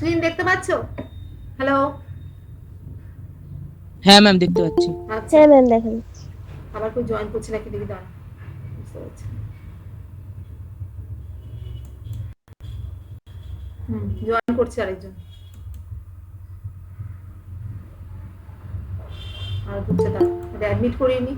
Screen দেখতে পাচ্ছো? Hello? হ্যাঁ ম্যাম, দেখতে পাচ্ছি। আচ্ছা, হ্যাঁ ম্যাম দেখেন। আবার কেউ জয়েন করছে নাকি দেখি, দাঁড়া। বুঝতে পারছি। জয়েন করছে আরেকজন, আর ঢুকছে, দাঁড়া এটা অ্যাডমিট করিয়ে নি।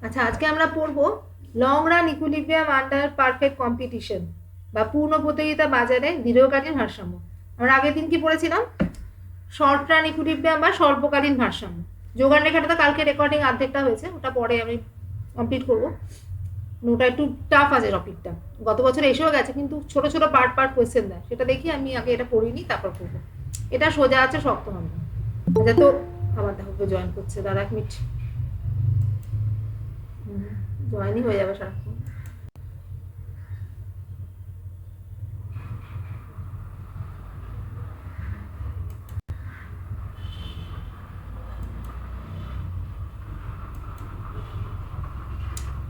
আচ্ছা, আজকে আমরা পড়বো long run equilibrium under perfect competition বা পূর্ণ প্রতিযোগিতা বাজারে দীর্ঘকালীন ভারসাম্য। আমরা আগের দিন কি পড়েছিলাম? শর্ট রান ইকুইলিব্রিয়াম বা স্বল্পকালীন ভারসাম্য। যোগান রেখাটা তো কালকে রেকর্ডিং অর্ধেকটা হয়েছে, ওটা পরে আমি কমপ্লিট করবো। ওটা একটু টাফ আছে টপিকটা, গত বছর এসেও গেছে, কিন্তু ছোট ছোট পার্ট পার্ট কোয়েশ্চেন দেয়, সেটা দেখি আমি আগে এটা পড়িনি তারপর করবো। এটা সোজা আছে, শক্ত হবে না। আচ্ছা, তো আবার দেখো জয়েন করছে, দাঁড়া 1 মিনিট। জয়েনই হয়ে যাবে সারাক্ষণ।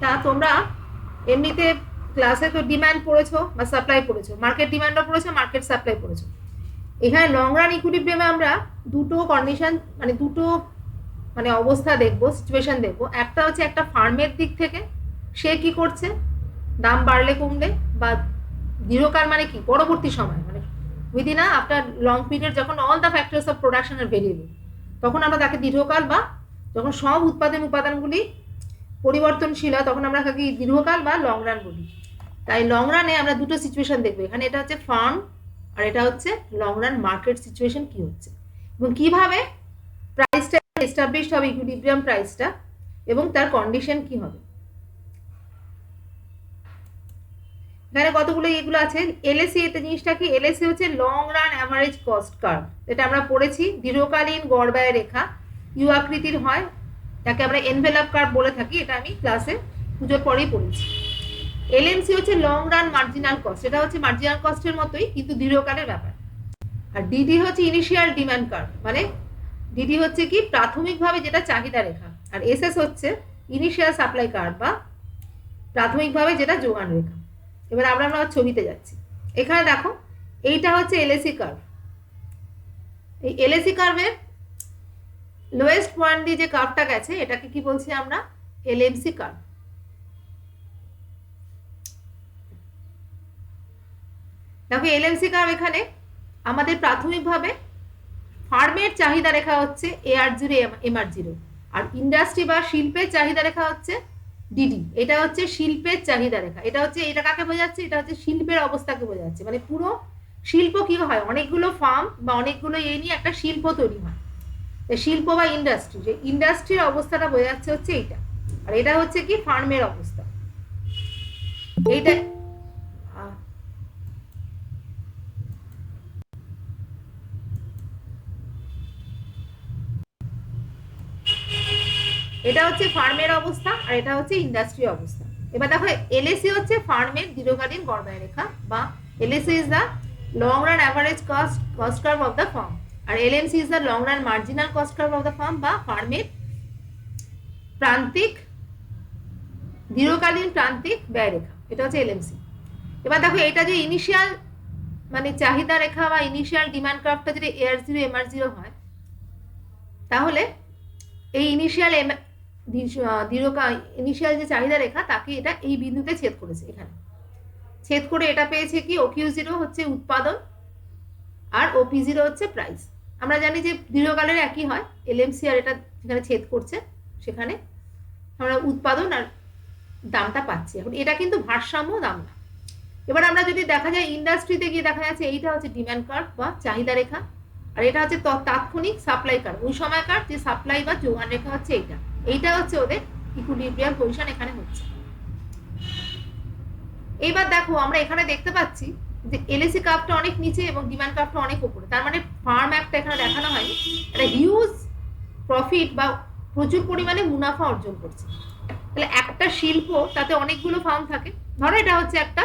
তা তোমরা এমনিতে ক্লাসে তো ডিমান্ড পড়েছো বা সাপ্লাই পড়েছো, মার্কেট ডিমান্ডও পড়েছো, মার্কেট সাপ্লাই পড়েছো। এখানে লং রান ইকুইলিব্রিয়ামে আমরা দুটো কন্ডিশন, মানে দুটো মানে অবস্থা দেখবো, সিচুয়েশন দেখবো। একটা হচ্ছে একটা ফার্মের দিক থেকে, সে কি করছে দাম বাড়লে কমলে বা দীর্ঘকাল, মানে কি পরবর্তী সময়, মানে উইদিন আফটার লং পিরিয়ড, যখন all the factors of production আর ভেরিয়েবল, তখন আমরা তাকে দীর্ঘকাল, বা যখন সব উপাদানগুলি পরিবর্তনশীল হয় তখন আমরা তাকে দীর্ঘকাল বা লং রান বলি। তাই লং রানে আমরা দুটো সিচুয়েশন দেখবো এখানে, এটা হচ্ছে ফার্ম আর এটা হচ্ছে লং রান মার্কেট সিচুয়েশন কি হচ্ছে এবং কিভাবে প্রাইসটা এস্টাবলিশড হবে, ইকুইলিব্রিয়াম প্রাইসটা, এবং তার কন্ডিশন কি হবে। এখানে কতগুলো এগুলো আছে। এলএসি, এতে জিনিসটা কি? এলএসি হচ্ছে long run average cost curve, এটা আমরা পড়েছি। দীর্ঘকালীন গড় ব্যয় রেখা, ইউ আকৃতির হয়, তাকে আমরা এনভেলপ কার্ভ বলে থাকি, এটা আমি ক্লাসে পুজোর পরেই পড়েছি। এলএমসি হচ্ছে লং রান মার্জিনাল কস্ট, এটা হচ্ছে মার্জিনাল কস্টের মতোই কিন্তু দীর্ঘকালের ব্যাপার। আর ডিডি হচ্ছে ইনিশিয়াল ডিমান্ড কার্ভ, মানে ডিডি হচ্ছে কি প্রাথমিকভাবে যেটা চাহিদা রেখা, আর এসএস হচ্ছে ইনিশিয়াল সাপ্লাই কার্ভ বা প্রাথমিকভাবে যেটা যোগান রেখা। এবার আমরা ছবিতে যাচ্ছি। এখানে দেখো, এইটা হচ্ছে এলএসি কার্ভ। এই এলএসি কার্ভের লোয়েস্ট পয়েন্ট দিয়ে যে কার্ভটা গেছে এটাকে কি বলছি আমরা? LMC curve. দেখো এলএমসি কার্ভ এখানে আমাদের প্রাথমিকভাবে ফার্মের চাহিদা রেখা হচ্ছে AR0 MR0, আর ইন্ডাস্ট্রি বা শিল্পের চাহিদা রেখা হচ্ছে ডিডি। এটা হচ্ছে শিল্পের চাহিদা রেখা, এটা হচ্ছে, এটা কাকে বোঝাচ্ছে? এটা হচ্ছে শিল্পের অবস্থাকে বোঝাচ্ছে, মানে পুরো শিল্প কি হয়, অনেকগুলো ফার্ম বা অনেকগুলো এই নিয়ে একটা শিল্প তৈরি হয়, শিল্প বা ইন্ডাস্ট্রি, যে ইন্ডাস্ট্রির অবস্থাটা বোঝাচ্ছে হচ্ছে এইটা। আর এটা হচ্ছে কি ফার্মের অবস্থা, এইটা। এটা হচ্ছে ফার্মের অবস্থা আর এটা হচ্ছে ইন্ডাস্ট্রি অবস্থা। এবার দেখো এলএসি হচ্ছে ফার্মের দীর্ঘকালীন গড় ব্যয় রেখা, বা LAC is the long run average cost curve of the firm, আর LMC is the long run marginal cost curve of the firm বা ফার্মের প্রান্তিক দীর্ঘকালীন প্রান্তিক ব্যয় রেখা, এটা হচ্ছে এলএমসি। এবার দেখো এটা যে ইনিশিয়াল মানে চাহিদা রেখা বা ইনিশিয়াল ডিমান্ড কার্ভটা যদি AR0 MR0 হয়, তাহলে এই ইনিশিয়াল ইনিশিয়াল যে চাহিদা রেখা তাকে এটা এই বিন্দুতে ছেদ করেছে, এখানে ছেদ করে এটা পেয়েছে কি OQ0 হচ্ছে উৎপাদন আর OP0 হচ্ছে প্রাইস। আমরা জানি যে দীর্ঘকালের একই হয়, এলএমসি আর এটা যেখানে ছেদ করছে সেখানে আমরা উৎপাদন আর দামটা পাচ্ছি। এখন এটা কিন্তু ভারসাম্য দাম না। এবার আমরা যদি দেখা যায় ইন্ডাস্ট্রিতে গিয়ে দেখা যাচ্ছে এইটা হচ্ছে ডিমান্ড কার্ভ বা চাহিদা রেখা, আর এটা হচ্ছে তাৎক্ষণিক সাপ্লাই কার্ভ। ওই সময়কার যে সাপ্লাই বা যোগান রেখা হচ্ছে এইটা, এইটা হচ্ছে ওদের ইকুইলিব্রিয়াম পজিশন এখানে হচ্ছে। এইবার দেখো আমরা এখানে দেখতে পাচ্ছি যে এলএসি কার্ভটা অনেক নিচে এবং ডিমান্ড কার্ভটা অনেক উপরে। তার মানে ফার্ম একটা এখানে দেখানো হয়নি, একটা হিউজ প্রফিট বা প্রচুর পরিমাণে মুনাফা অর্জন করছে। তাহলে একটা শিল্প, তাতে অনেকগুলো ফার্ম থাকে। ধরো এটা হচ্ছে একটা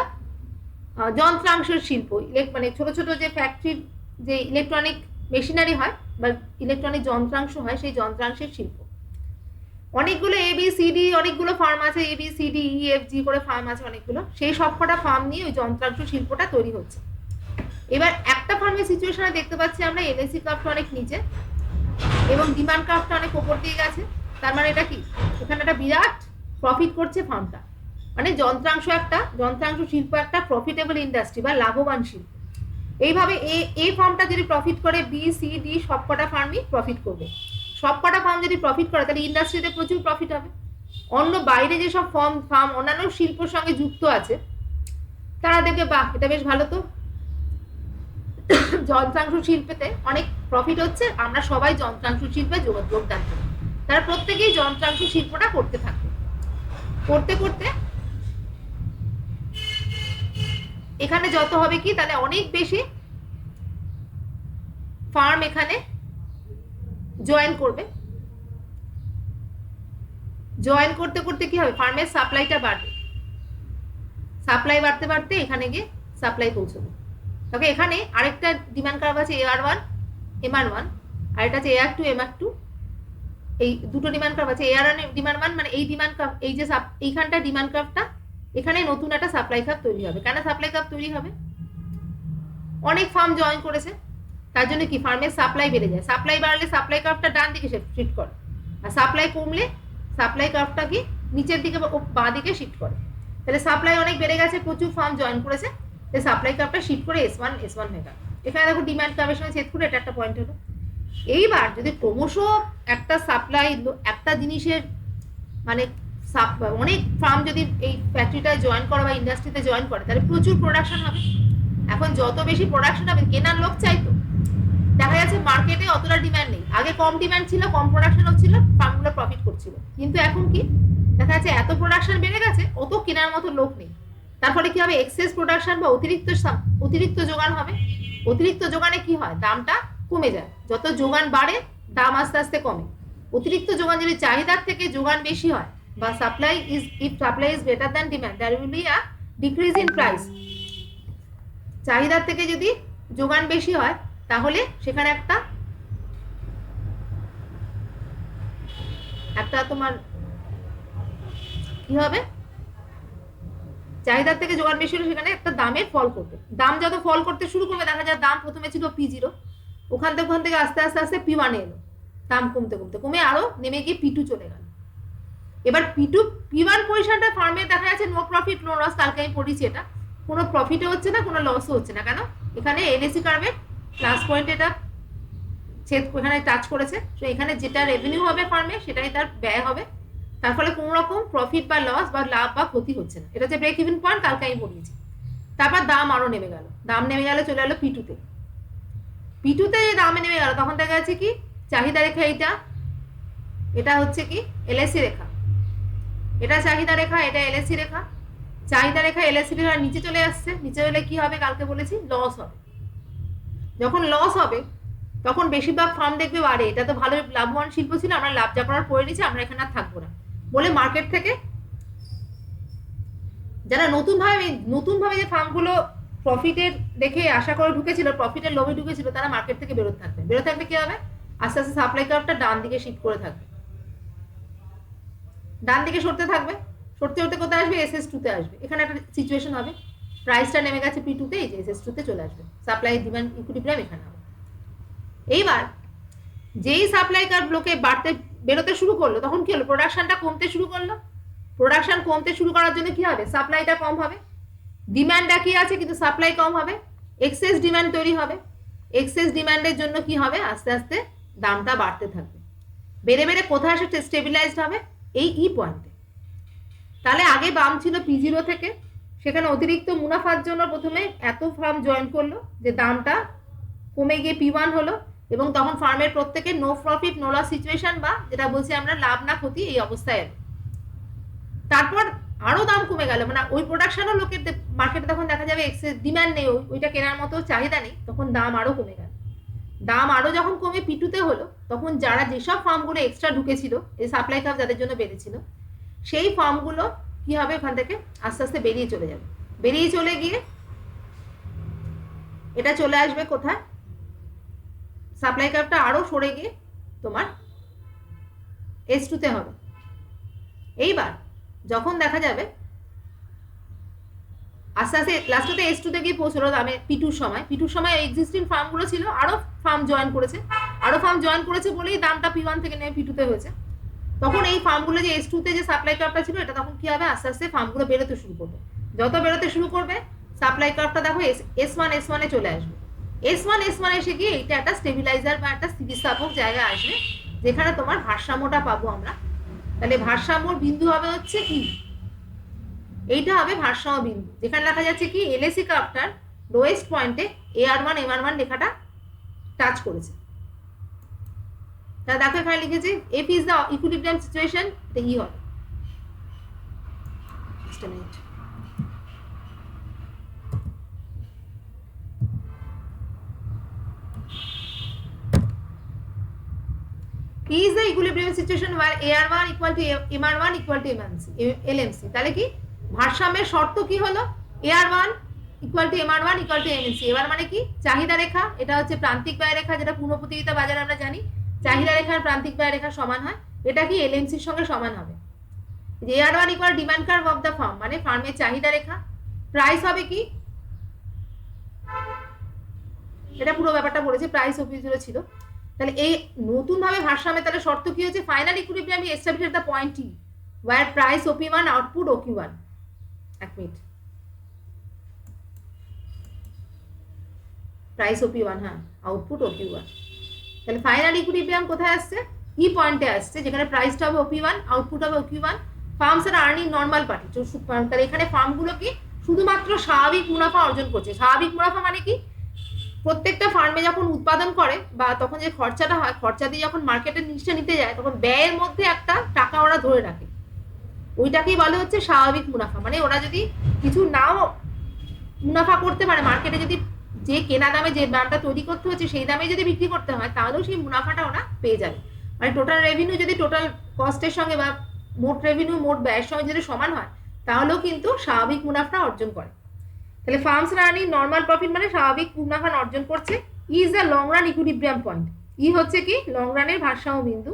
যন্ত্রাংশের শিল্প, মানে ছোট ছোট যে ফ্যাক্টরির যে ইলেকট্রনিক মেশিনারি হয় বা ইলেকট্রনিক যন্ত্রাংশ হয়, সেই যন্ত্রাংশের শিল্প। অনেকগুলো ABCD, অনেকগুলো ফার্ম আছে, ABCDEFG করে ফার্ম আছে অনেকগুলো। সেই সবকটা ফার্ম নিয়ে ওই যন্ত্রাংশ শিল্পটা তৈরি হচ্ছে। এবার একটা ফার্মের সিচুয়েশনে দেখতে পাচ্ছি আমরা এলএসি কার্ভটা অনেক নিচে এবং ডিমান্ড কার্ভটা অনেক উপর দিয়ে গেছে। তার মানে এটা কি, এখানে একটা বিরাট প্রফিট করছে ফার্মটা। মানে যন্ত্রাংশ শিল্প একটা প্রফিটেবল ইন্ডাস্ট্রি বা লাভবান শিল্প। এইভাবে এই ফার্মটা যদি প্রফিট করে, BCD সবকটা ফার্মই প্রফিট করবে। সবকটা ফার্ম যদি প্রফিট করে তাহলে ইন্ডাস্ট্রিতে প্রচুর প্রফিট হবে। অন্য বাইরে যেসব ফার্ম অন্যান্য শিল্পের সঙ্গে যুক্ত আছে, তারা দেখবে বাহ, এটা বেশ ভালো তো, যন্ত্রাংশ শিল্পেতে অনেক প্রফিট হচ্ছে, আমরা সবাই যন্ত্রাংশ শিল্পে যোগদান করি। তারা প্রত্যেকেই যন্ত্রাংশ শিল্পটা করতে থাকবে। করতে করতে এখানে যত হবে কি, তাহলে অনেক বেশি ফার্ম এখানে জয়েন করবে। জয়েন করতে করতে কি হবে, ফার্মের সাপ্লাইটা বাড়বে। সাপ্লাই বাড়তে বাড়তে এখানে গিয়ে সাপ্লাই পৌঁছবে। তবে এখানে আরেকটা ডিমান্ড কার্ভ আছে, AR1 MR1, আর এটা আছে AR2 MR2। এই দুটো ডিমান্ড কার্ভ আছে। AR1 ডিমান্ড 1 মানে এই ডিমান্ড কার্ভ, এই যে এইখানটা ডিমান্ড কার্ভটা, এখানে নতুন একটা সাপ্লাই কার্ভ তৈরি হবে। কেন সাপ্লাই কার্ভ তৈরি হবে, অনেক ফার্ম জয়েন করেছে, তার জন্য কি ফার্মের সাপ্লাই বেড়ে যায়। সাপ্লাই বাড়লে সাপ্লাই কার্ভটা ডান দিকে শিফট করে, আর সাপ্লাই কমলে সাপ্লাই কার্ভটা কি নিচের দিকে বাঁ দিকে শিফট করে। তাহলে সাপ্লাই অনেক বেড়ে গেছে, প্রচুর ফার্ম জয়েন করেছে, তাই সাপ্লাই কার্ভটা শিফট করে S1 হয়ে গেল। এখানে দেখো ডিমান্ড কার্ভের সঙ্গে ছেদ করে এটা একটা পয়েন্ট হলো। এইবার যদি ক্রমশ একটা সাপ্লাই, একটা জিনিসের মানে অনেক ফার্ম যদি এই ফ্যাক্টরিটায় জয়েন করে বা ইন্ডাস্ট্রিতে জয়েন করে, তাহলে প্রচুর প্রোডাকশন হবে। এখন যত বেশি প্রোডাকশন হবে, কেনার লোক চাইতো, দেখা যাচ্ছে মার্কেটে অতটা ডিমান্ড নেই। আগে কম ডিমান্ড ছিল, কম প্রোডাকশন হচ্ছিল, ফার্মগুলো প্রফিট করছিল। কিন্তু এখন কি দেখা যাচ্ছে, এত প্রোডাকশন বেড়ে গেছে, অত কেনার মতো লোক নেই। তার ফলে কি হবে, এক্সেস প্রোডাকশন বা অতিরিক্ত যোগান হবে। অতিরিক্ত যোগানে কি হয়, দামটা কমে যায়। যত যোগান বাড়ে, দাম আস্তে আস্তে কমে। অতিরিক্ত যোগান যদি চাহিদার থেকে যোগান বেশি হয়, বা supply is better than demand, there will be a decrease in price. চাহিদার থেকে যদি যোগান বেশি হয়, তাহলে সেখানে একটা তোমার কি হবে, চাহিদার থেকে যোগান বেশি হলে সেখানে একটা দামের ফল করবে। দাম যত ফল করতে শুরু করবে, দেখা যায় দাম প্রথমে ছিল P0, ওখান থেকে আস্তে আস্তে আস্তে P1 এলো, দাম কমতে কমতে কমে আরো নেমে গিয়ে P2 চলে গেল। এবার P1 পজিশনটা ফার্মে দেখা যাচ্ছে নো প্রফিট নো লস। কালকে আমি পড়িয়েছি, এটা কোনো প্রফিটও হচ্ছে না, কোনো লসও হচ্ছে না। কেন, এখানে এলএসি কার্ভের প্লাস পয়েন্ট এটা এখানে টাচ করেছে। তো এখানে যেটা রেভিনিউ হবে ফার্মে, সেটাই তার ব্যয় হবে। তার ফলে কোনো রকম প্রফিট বা লস বা লাভ বা ক্ষতি হচ্ছে না। এটা হচ্ছে ব্রেক ইভেন পয়েন্ট, কালকে আমি বলিয়েছি। তারপর দাম আরো নেমে গেল, চলে এলো P2তে। P2তে যে দামে নেমে গেল, তখন দেখা যাচ্ছে কি চাহিদা রেখা, এটা হচ্ছে কি এলএসি রেখা, এটা চাহিদা রেখা, এটা এলএসি রেখা। চাহিদা রেখা এলএসি রেখা নিচে চলে আসছে। নিচে হলে কি হবে, কালকে বলেছি লস হবে। যখন লস হবে, তখন বেশিরভাগ ফার্ম দেখবে বাড়ে, এটা তো ভালো লাভবান শিল্প ছিল, আমরা লাভ যা করার করে নিচ্ছি, আমরা এখানে আর থাকবো না বলে মার্কেট থেকে যারা নতুনভাবে যে ফার্মগুলো প্রফিটের দেখে আশা করে ঢুকেছিল, প্রফিটের লোভে ঢুকেছিল, তারা মার্কেট থেকে বেরোতে থাকবে। কি হবে, আস্তে আস্তে সাপ্লাই কার্ভটা ডান দিকে শিফট করে থাকবে, ডান দিকে সরতে থাকবে। সরতে সরতে কোথায় আসবে, SS2-তে আসবে। এখানে একটা সিচুয়েশন হবে, প্রাইসটা নেমে গেছে P2-তে, এই যে SS2-তে চলে আসবে, সাপ্লাই ডিমান্ড ইকুইলিব্রিয়াম এখানে হবে। এইবার যেই সাপ্লাই কার্ভ লোকে বেরোতে শুরু করলো, তখন কি হলো, প্রোডাকশনটা কমতে শুরু করলো। প্রোডাকশন কমতে শুরু করার জন্য কি হবে, সাপ্লাইটা কম হবে। ডিমান্ড একই আছে কিন্তু সাপ্লাই কম হবে, এক্সেস ডিমান্ড তৈরি হবে। এক্সেস ডিমান্ডের জন্য কি হবে, আস্তে আস্তে দামটা বাড়তে থাকবে। বেড়ে বেড়ে কোথায় এসে স্টেবিলাইজড হবে, এই পয়েন্টে। তাহলে আগে দাম ছিল P0 থেকে, সেখানে অতিরিক্ত মুনাফার জন্য প্রথমে এত ফার্ম জয়েন করলো যে দামটা কমে গিয়ে P1 হলো। এবং তখন ফার্মের প্রত্যেকের no profit no loss situation, বা যেটা বলছি আমরা লাভ না ক্ষতি, এই অবস্থায় এলো। তারপর আরো দাম কমে গেল, মানে ওই প্রোডাকশনও লোকের মার্কেটে তখন দেখা যাবে এক্সেস ডিমান্ড নেই, ওইটা কেনার মতো চাহিদা নেই, তখন দাম আরো কমে গেল। দাম আরো যখন কমে পিটুতে হলো, তখন যারা যেসব ফার্মগুলো এক্সট্রা ঢুকেছিল, এই সাপ্লাই কাপ যাদের জন্য বেড়েছিল, সেই ফার্মগুলো কি হবে, ওখান থেকে আস্তে আস্তে বেরিয়ে চলে যাবে। বেরিয়ে চলে গিয়ে এটা চলে আসবে কোথায়, সাপ্লাই কাপটা আরো সরে গিয়ে তোমার S2 তে হবে। এইবার যখন দেখা যাবে আস্তে আস্তে লাস্টে S2 তে গিয়ে পৌঁছলো দামে পিটুর সময় এক্সিস্টিং ফার্মগুলো ছিল, আরো ফার্ম জয়েন করেছে বলেই দামটা P1 থেকে নেমে P2 তে হয়েছে। তখন এই ফার্মগুলো যে S2 তে যে সাপ্লাই কার্ভটা ছিল, এটা তখন কি হবে, আস্তে আস্তে ফার্মগুলো বেরোতে শুরু করবে। যত বেরোতে শুরু করবে সাপ্লাই কার্ভটা দেখো S1 এ চলে আসবে। S1 এসে গিয়ে এটা একটা স্টেবিলাইজার বা একটা স্থিতিস্থাপক জায়গায় আসবে, যেখানে তোমার ভারসাম্যটা পাবো আমরা। তাহলে ভারসাম্যর বিন্দু হবে হচ্ছে কি, এইটা হবে ভারসাম্য বিন্দু, যেখানে দেখা যাচ্ছে কি এলএসি কার্ভটার লোয়েস্ট পয়েন্টে AR1 MR1 লেখাটা টাচ করেছে। তাহলে দেখো এখানে লিখেছে F is the equilibrium situation, এটা ই হবে। Just a minute. E is the equilibrium situation where AR1 equal to MR1 equal to LMC। তাহলে কি ভারসাম্যের শর্ত কি হলো, AR1 equal to MR1 equal to LMC। এবার মানে কি চাহিদা রেখা, এটা হচ্ছে প্রান্তিক ব্যয় রেখা, যেটা পুনঃপ্রতিযোগিতা বাজারে আমরা জানি চাহিদা রেখার প্রান্তিক ব্যয় রেখা সমান হয়, এটা কি LMCর সঙ্গে সমান হবে। AR1 equal demand curve of the farm, মানে ফার্মের চাহিদা রেখা। প্রাইস হবে কি, এটা পুরো ব্যাপারটা বলেছে, প্রাইস OP0 ছিল। তাহলে এই নতুন ভাবে ভারসাম্যে তাহলে শর্ত কি হচ্ছে, final equilibrium establish the point টি where price OP1 output OQ1। এক মিনিট, প্রাইস OP1, হ্যাঁ, আউটপুট OQ1। তাহলে ফাইনাল ইকুইলিব্রিয়াম কোথায় আসছে, ই পয়েন্টে আসছে, যেখানে প্রাইসটা হবে OP1 আউটপুট হবে OQ1। ফার্মস আর আর্নিং নর্মাল পার্টি। তাহলে এখানে ফার্মগুলো কি শুধুমাত্র স্বাভাবিক মুনাফা অর্জন করছে। স্বাভাবিক মুনাফা মানে কি, প্রত্যেকটা ফার্মে যখন উৎপাদন করে বা তখন যে খরচাটা হয়, খরচা দিয়ে যখন মার্কেটের জিনিসটা নিতে যায়, তখন ব্যয়ের মধ্যে একটা টাকা ওরা ধরে রাখে, ওইটাকেই বলে হচ্ছে স্বাভাবিক মুনাফা। মানে ওরা যদি কিছু নাও মুনাফা করতে পারে, মার্কেটে যদি যে কেনা দামে যে দামটা তৈরি করতে হচ্ছে সেই দামে যদি বিক্রি করতে হয়, তাহলেও সেই মুনাফাটা ওরা পেয়ে যাবে। মানে টোটাল রেভিনিউ যদি টোটাল কস্টের সঙ্গে বা মোট রেভিনিউ মোট ব্যয়ের সঙ্গে যদি সমান হয়, তাহলেও কিন্তু স্বাভাবিক মুনাফা অর্জন করে। তাহলে ফার্মস রানিং নর্মাল প্রফিট মানে স্বাভাবিক মুনাফা অর্জন করছে। ই is the long run equilibrium point. ই হচ্ছে কি লং রানের ভারসাম্য বিন্দু।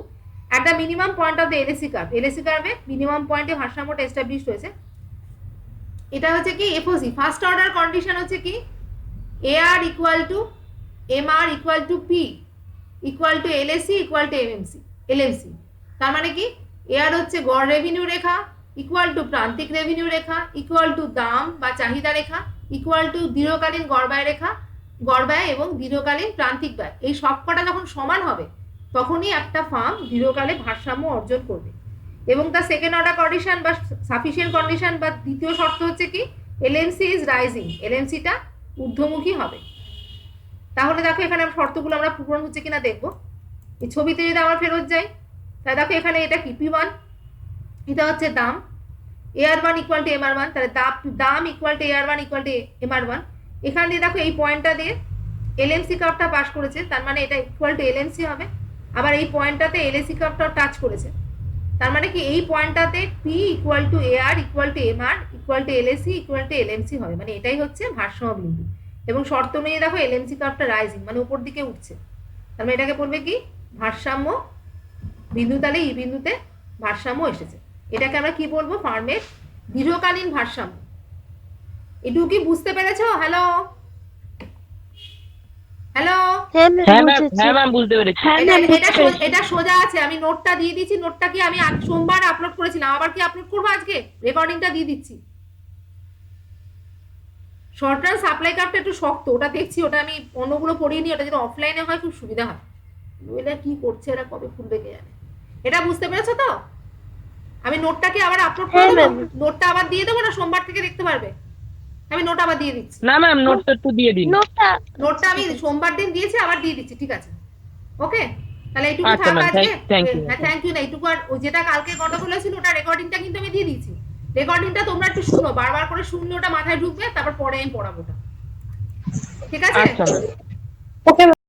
At the minimum point of the LAC curve, LAC কার্ভে মিনিমাম পয়েন্টে ভারসাম্যটা এস্টাবলিশ হয়েছে। এটা হচ্ছে কি এফওসি, ফার্স্ট অর্ডার কন্ডিশন হচ্ছে কি AR equal to MR equal to P equal to LSC equal to LMC। তার মানে কি AR হচ্ছে গড় রেভিনিউ রেখা ইকুয়াল টু প্রান্তিক রেভিনিউ রেখা ইকুয়াল টু দাম বা চাহিদা রেখা ইকুয়াল টু দীর্ঘকালীন গড় ব্যয় রেখা, গড় ব্যয় এবং দীর্ঘকালীন প্রান্তিক ব্যয়। এই সবকটা যখন সমান হবে, তখনই একটা ফার্ম দীর্ঘকালে ভারসাম্য অর্জন করবে। এবং তার সেকেন্ড অর্ডার কন্ডিশন বা সাফিসিয়েন্ট কন্ডিশন বা দ্বিতীয় শর্ত হচ্ছে কি LMC ইজ রাইজিং, LMCটা ঊর্ধ্বমুখী হবে। তাহলে দেখো এখানে শর্তগুলো আমরা পূরণ হচ্ছে কিনা দেখবো। এই ছবিতে যদি আমরা ফেরত যাই, তাহলে দেখো এখানে এটা কি P1, এটা হচ্ছে দাম, AR1 ইকুয়াল টু MR1, তাহলে দাম equal to AR1 equal to MR1। এখান দিয়ে দেখো এই পয়েন্টটা দিয়ে LMC কার্ভটা পাস করেছে, তার মানে এটা ইকুয়াল টু LMC হবে। আবার এই পয়েন্টটাতে LSC কার্ভটাও টাচ করেছে, তার মানে কি এই পয়েন্টটাতে P equal to AR equal to MR equal to LSC equal to LMC হবে। মানে এটাই হচ্ছে ভারসাম্য বিন্দু। এবং শর্ত অনুযায়ী দেখো LMC কার্ভটা রাইজিং মানে উপর দিকে উঠছে, তার মানে এটাকে বলবে কি ভারসাম্য বিন্দু। তাহলে এই বিন্দুতে ভারসাম্য এসেছে, এটাকে আমরা কি বলবো, ফার্মের দীর্ঘকালীন ভারসাম্য। এটুকু কি বুঝতে পেরেছো? হ্যালো হ্যালো, হ্যাঁ ম্যাম বুঝতে পেরেছি। এটা সোজা আছে, আমি নোটটা দিয়ে দিচ্ছি। নোটটা কি আমি সোমবার আপলোড করেছিলাম, আবার কি আপলোড করবো আজকে, রেকর্ডিংটা দিয়ে দিচ্ছি। শর্ট রান সাপ্লাই কার্ভটা একটু শক্ত, ওটা দেখছি, ওটা আমি অন্যগুলো পড়িয়ে নিই, ওটা যদি অফলাইনে হয় খুব সুবিধা হয়। এটা কি করছে এরা, কবে খুলবে কে জানে। এটা বুঝতে পেরেছো তো? আমি নোটটাকে আবার আপলোড করে দেবো, নোটটা আবার দিয়ে দেবো, না সোমবার থেকে দেখতে পারবে? আমি নোট আবার দিয়ে দিচ্ছি। না ম্যাম নোটটা একটু দিয়ে দিন। নোটটা আমি সোমবার দিন দিয়েছি, আবার দিয়ে দিচ্ছি, ঠিক আছে? ওকে, তাহলে এইটুকু আচ্ছা থাক ম্যাম, আজকে। Thank you. হ্যাঁ থ্যাংক ইউ না, এইটুকু। আর ওই যেটা কালকে গন্ডগোল হয়েছিল ওটা রেকর্ডিংটা কিন্তু আমি দিয়ে দিয়েছি। রেকর্ডিংটা তোমরা একটু শুনো, বারবার করে শুনলে ওটা মাথায় ঢুকবে, তারপর পরে আমি পড়াবো ওটা। ঠিক আছে? আচ্ছা ম্যাম। ওকে।